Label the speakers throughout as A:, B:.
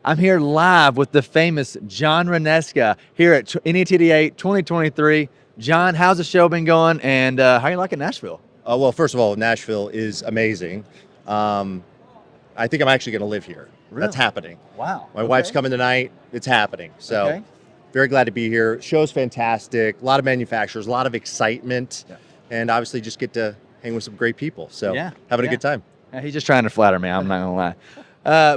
A: I'm here live with the famous John Reneska here at NATDA 2023. John, how's the show been going, and how are you liking Nashville?
B: Well, first of all, Nashville is amazing. I think I'm actually going to live here.
A: Really?
B: That's happening.
A: Wow.
B: My wife's coming tonight. It's happening. So,
A: Okay.
B: very glad to be here. Show's fantastic. A lot of manufacturers, a lot of excitement,
A: Yeah.
B: and obviously just get to hang with some great people. So,
A: Yeah,
B: having
A: yeah.
B: a good time.
A: He's just trying to flatter me. I'm not gonna lie.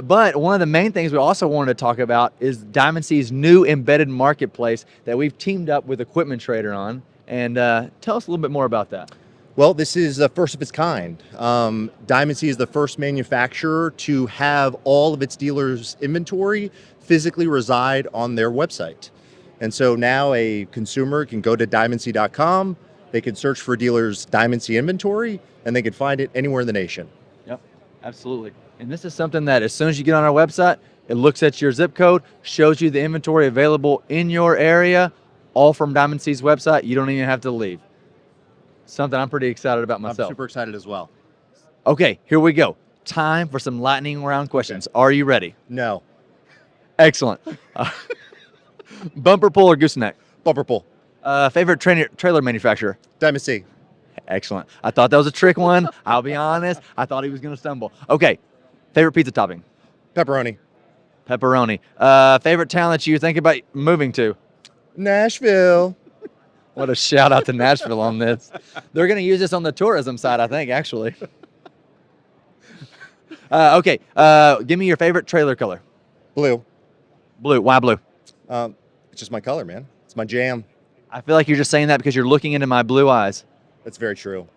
A: But one of the main things we also wanted to talk about is Diamond C's new embedded marketplace that we've teamed up with Equipment Trader on. And tell us a little bit more about that.
B: Well, this is the first of its kind. Diamond C is the first manufacturer to have all of its dealers' inventory physically reside on their website. And so now a consumer can go to diamondc.com, they can search for dealers' Diamond C inventory, and they can find it anywhere in the nation.
A: Yep, absolutely. And this is something that as soon as you get on our website, it looks at your zip code, shows you the inventory available in your area, all from Diamond C's website. You don't even have to leave. Something I'm pretty excited about myself.
B: I'm super excited as well.
A: Okay, here we go. Time for some lightning round questions.
B: Okay.
A: Are you ready?
B: No.
A: Excellent. Bumper pull or gooseneck?
B: Bumper pull.
A: Favorite trailer manufacturer?
B: Diamond C.
A: Excellent. I thought that was a trick one. I'll be honest. I thought he was going to stumble. Okay. Favorite pizza topping?
B: Pepperoni.
A: Pepperoni. Favorite town that you think about moving to?
B: Nashville.
A: What a shout out to Nashville on this. They're going to use this on the tourism side, I think, actually. Okay. Give me your favorite trailer color.
B: Blue.
A: Blue. Why blue?
B: It's just my color, man. It's my jam.
A: I feel like you're just saying that because you're looking into my blue eyes.
B: That's very true.